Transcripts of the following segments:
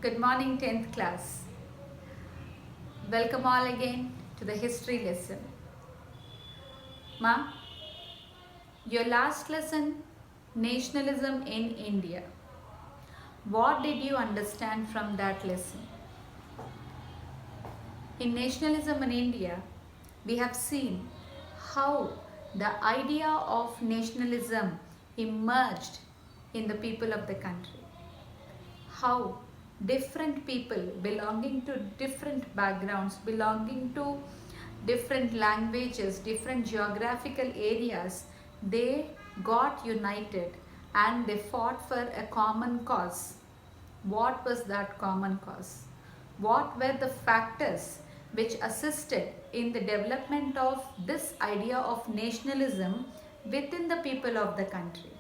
Good morning 10th class. Welcome all again to the history lesson. Ma, your last lesson, nationalism in India. What did you understand from that lesson? In nationalism in India, we have seen how the idea of nationalism emerged in the people of the country. How different people belonging to different backgrounds, belonging to different languages, different geographical areas, they got united and they fought for a common cause. What was that common cause? What were the factors which assisted in the development of this idea of nationalism within the people of the country?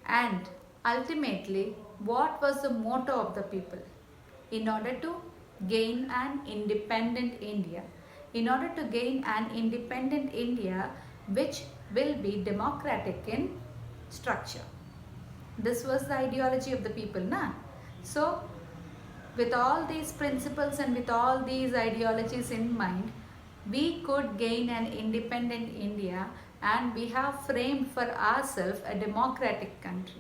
And ultimately, what was the motto of the people? In order to gain an independent India. In order to gain an independent India which will be democratic in structure. This was the ideology of the people, na? So, with all these principles and with all these ideologies in mind, we could gain an independent India and we have framed for ourselves a democratic country.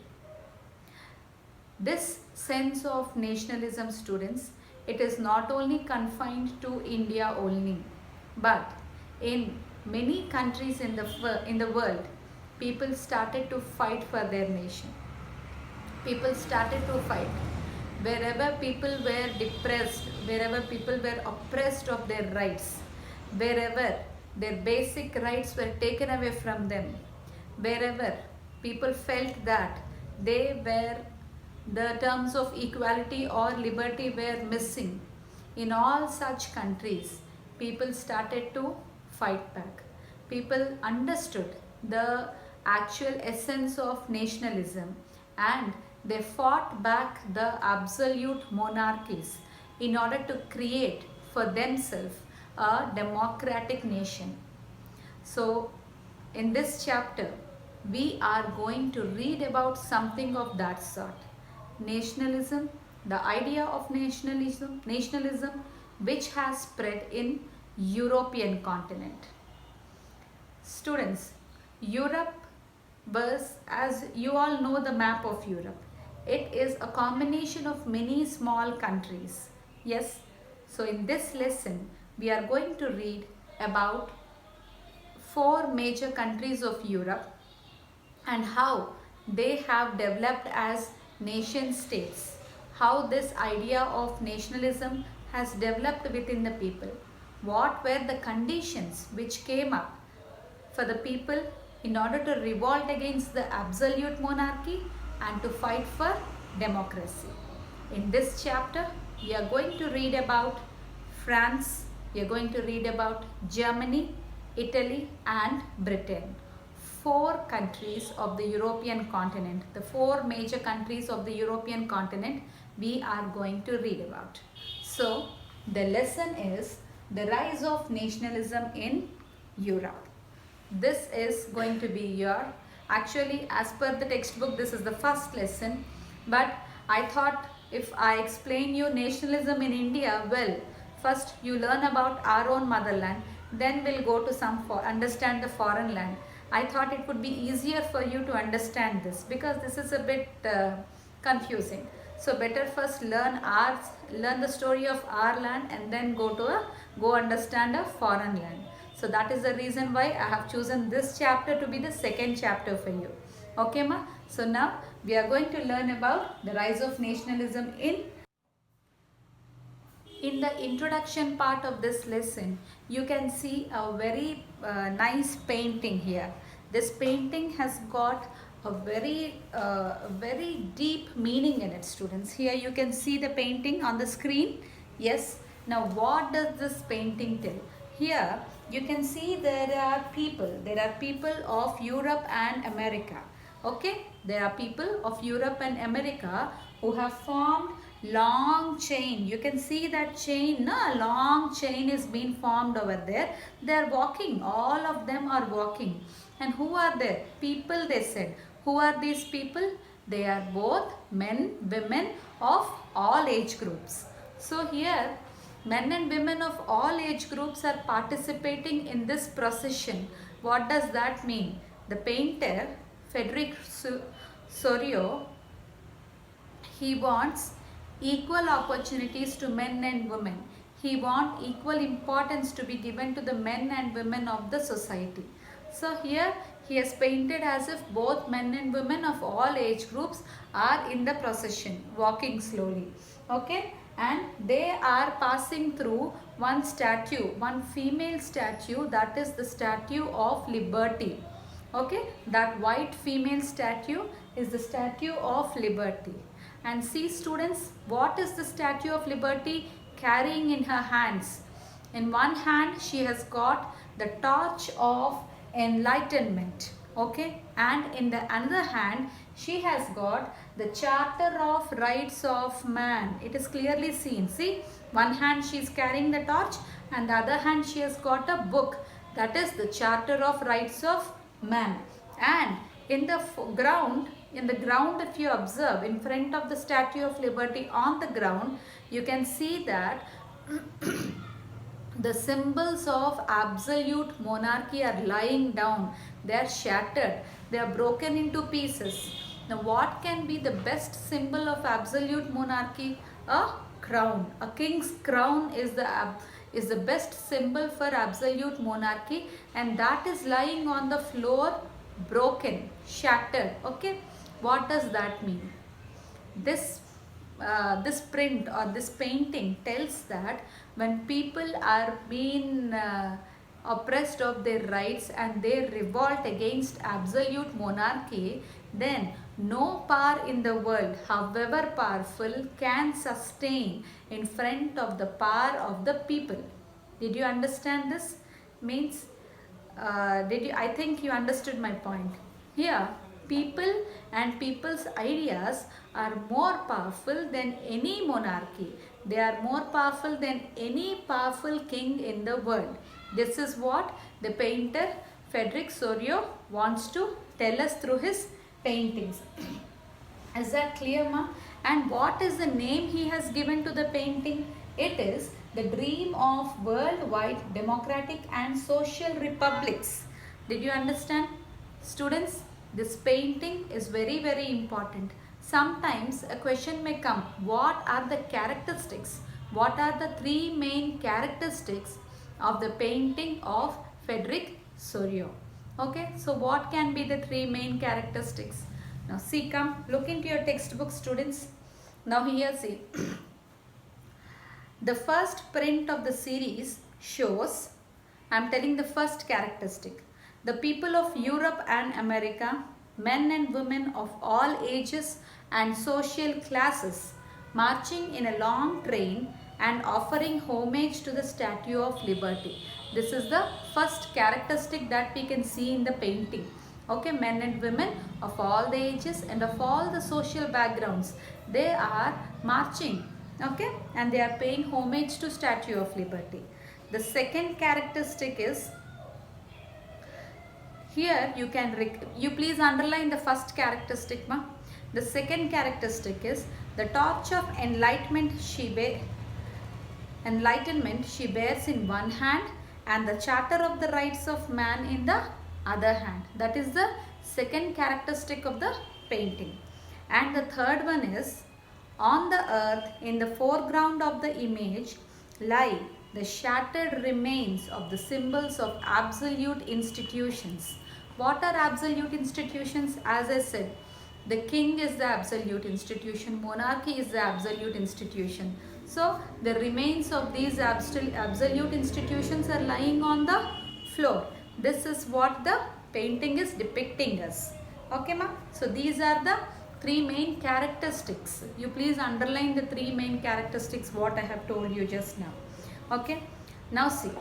This sense of nationalism, students, it is not only confined to India only, but in many countries in the world, people started to fight for their nation. People started to fight. Wherever people were depressed, wherever people were oppressed of their rights, wherever their basic rights were taken away from them, wherever people felt that the terms of equality or liberty were missing, in all such countries, people started to fight back. People understood the actual essence of nationalism and they fought back the absolute monarchies in order to create for themselves a democratic nation. So, in this chapter, we are going to read about something of that sort. Nationalism, the idea of nationalism which has spread in European continent. Students, Europe was, as you all know, the map of Europe. It is a combination of many small countries. Yes, so in this lesson, we are going to read about 4 major countries of Europe and how they have developed as nation states. How this idea of nationalism has developed within the people. What were the conditions which came up for the people in order to revolt against the absolute monarchy and to fight for democracy. In this chapter, we are going to read about France, we are going to read about Germany, Italy and Britain. 4 countries of the European continent, the 4 major countries of the European continent we are going to read about. So, the lesson is the rise of nationalism in Europe. This is going to be your, actually as per the textbook, this is the first lesson, but I thought if I explain you nationalism in India, well, first you learn about our own motherland, then we'll go to understand the foreign land. I thought it would be easier for you to understand this because this is a bit confusing. So better first learn the story of our land and then go understand a foreign land. So that is the reason why I have chosen this chapter to be the second chapter for you. Okay, ma? So now we are going to learn about the rise of nationalism in the introduction part of this lesson. You can see a very nice painting here. This painting has got a very deep meaning in it, students. Here you can see the painting on the screen. Yes. Now what does this painting tell? Here you can see there are people of Europe and America. Okay, there are people of Europe and America who have formed long chain. You can see that chain, a long chain is being formed over there. They are walking, all of them are walking. And who are there? People, they said. Who are these people? They are both men, women of all age groups. So here men and women of all age groups are participating in this procession. What does that mean? The painter Frederick Sorio, he wants equal opportunities to men and women. He wants equal importance to be given to the men and women of the society. So here he has painted as if both men and women of all age groups are in the procession, walking slowly. Okay, and they are passing through one statue, one female statue, that is the Statue of Liberty. Okay, that white female statue is the Statue of Liberty. And see students, what is the Statue of Liberty carrying in her hands? In one hand she has got the torch of enlightenment, okay, and in the another hand she has got the Charter of Rights of Man. It is clearly seen. See, one hand she is carrying the torch and the other hand she has got a book, that is the Charter of Rights of Man. And in the ground, if you observe in front of the Statue of Liberty on the ground, you can see that the symbols of absolute monarchy are lying down. They are shattered. They are broken into pieces. Now what can be the best symbol of absolute monarchy? A crown. A king's crown is the best symbol for absolute monarchy, and that is lying on the floor, broken, shattered. Okay, what does that mean? This print or this painting tells that when people are being oppressed of their rights and they revolt against absolute monarchy, then no power in the world, however powerful, can sustain in front of the power of the people. Did you understand this? Means, I think you understood my point. Here, people and people's ideas are more powerful than any monarchy. They are more powerful than any powerful king in the world. This is what the painter Frederick Sorio wants to tell us through his paintings. Is that clear, ma? And what is the name he has given to the painting? It is the dream of worldwide democratic and social republics. Did you understand? Students, this painting is very, very important. Sometimes a question may come, what are the characteristics? What are the three main characteristics of the painting of Frederick Sorio? Okay, so what can be the three main characteristics? Now see, come, look into your textbook, students. Now here see, the first print of the series shows, I am telling the first characteristic, the people of Europe and America, men and women of all ages and social classes, marching in a long train and offering homage to the Statue of Liberty. This is the first characteristic that we can see in the painting. Okay, men and women of all the ages and of all the social backgrounds, they are marching, okay, and they are paying homage to Statue of Liberty. The second characteristic is, here you please underline the first characteristic, ma. The second characteristic is the torch of enlightenment she bears in one hand and the Charter of the Rights of Man in the other hand. That is the second characteristic of the painting. And the third one is, on the earth in the foreground of the image lie the shattered remains of the symbols of absolute institutions. What are absolute institutions? As I said, the king is the absolute institution, monarchy is the absolute institution. So the remains of these absolute institutions are lying on the floor. This is what the painting is depicting us. Okay, ma? So these are the three main characteristics. You please underline the three main characteristics what I have told you just now. Okay. Now see,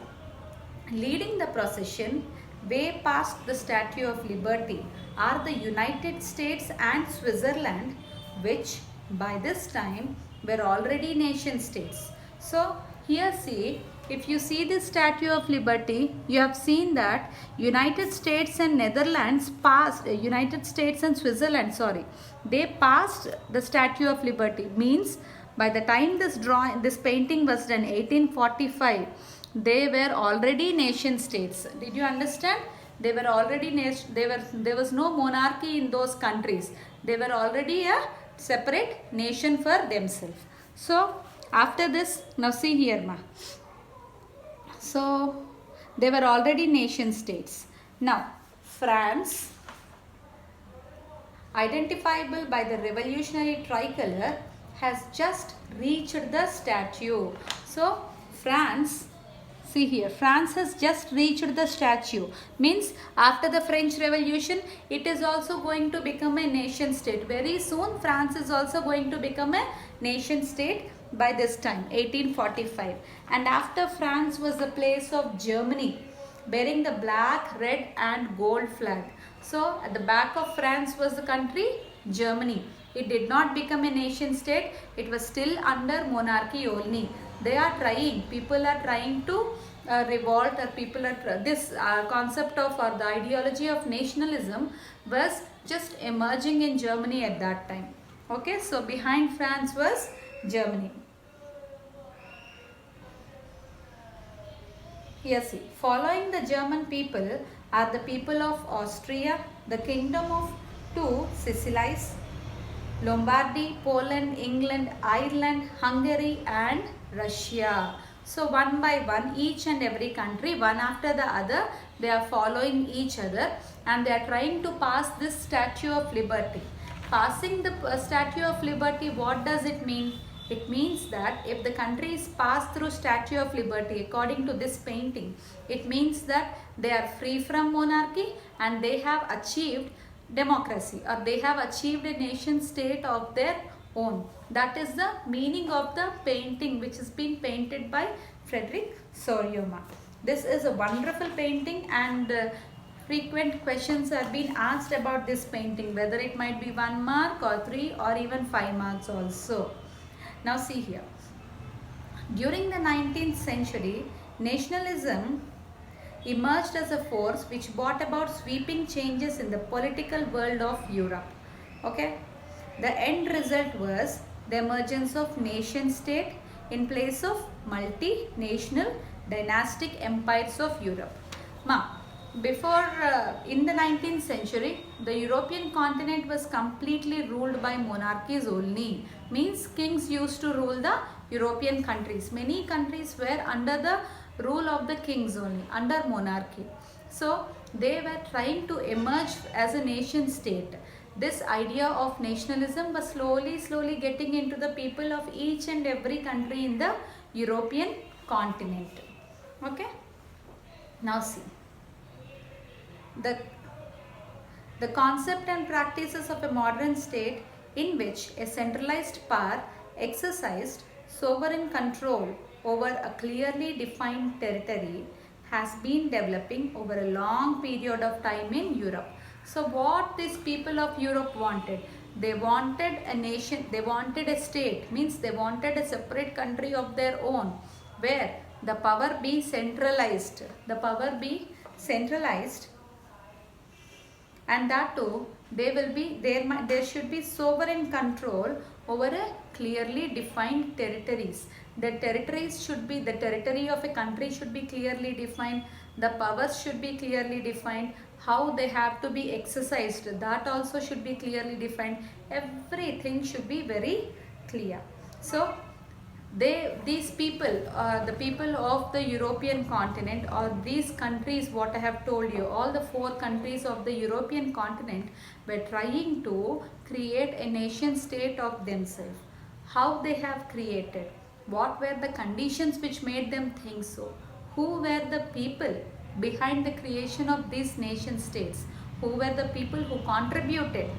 leading the procession way past the Statue of Liberty are the United States and Switzerland, which by this time were already nation states. So here see, if you see the Statue of Liberty, you have seen that United States and Netherlands passed, United States and Switzerland, sorry, they passed the Statue of Liberty. Means by the time this painting was done, 1845, they were already nation states. Did you understand? They were already there was no monarchy in those countries. They were already a separate nation for themselves. So after this, now see here, ma. So they were already nation states. Now France, identifiable by the revolutionary tricolor, has just reached the statue. So France, see here, France has just reached the statue. Means after the French Revolution, it is also going to become a nation state. Very soon, France is also going to become a nation state by this time, 1845. And after France was the place of Germany, bearing the black, red and gold flag. So at the back of France was the country Germany. It did not become a nation state. It was still under monarchy only. They are trying, people are trying to revolt, or people are this concept of, or the ideology of nationalism was just emerging in Germany at that time. Okay, so behind France was Germany. Yes, see, following the German people are the people of Austria, the kingdom of two Sicilies, Lombardy, Poland, England, Ireland, Hungary and Russia. So one by one, each and every country, one after the other, they are following each other and they are trying to pass this Statue of Liberty. Passing the Statue of Liberty, what does it mean? It means that if the countries pass through Statue of Liberty, according to this painting, it means that they are free from monarchy and they have achieved democracy, or they have achieved a nation state of their own. That is the meaning of the painting, which has been painted by Frederick Sorioma. This is a wonderful painting, and frequent questions have been asked about this painting, whether it might be 1 mark or 3 or even 5 marks also. Now see here, during the 19th century, nationalism emerged as a force which brought about sweeping changes in the political world of Europe. Okay, the end result was the emergence of nation state in place of multinational dynastic empires of Europe. Before in the 19th century, the European continent was completely ruled by monarchies only. Means kings used to rule the European countries. Many countries were under the rule of the kings only, under monarchy. So they were trying to emerge as a nation state. This idea of nationalism was slowly getting into the people of each and every country in the European continent. Okay, now see. The concept and practices of a modern state in which a centralized power exercised sovereign control over a clearly defined territory has been developing over a long period of time in Europe. So what these people of Europe wanted? They wanted a nation, they wanted a state, means they wanted a separate country of their own where the power be centralized. The power be centralized, and that too there should be sovereign control over a clearly defined territories. The territories should be, the territory of a country should be clearly defined, the powers should be clearly defined, how they have to be exercised, that also should be clearly defined. Everything should be very clear. So these people, the people of the European continent, or these countries what I have told you, all the 4 countries of the European continent were trying to create a nation state of themselves. How they have created? What were the conditions which made them think so? Who were the people behind the creation of these nation states? Who were the people who contributed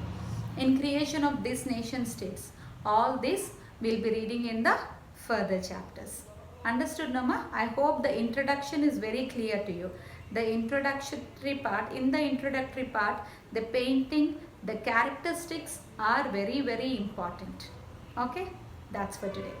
in creation of these nation states? All this we'll be reading in the further chapters. Understood, Nama? I hope the introduction is very clear to you. The introductory part, in the introductory part, the painting, the characteristics are very important. Okay, that's for today.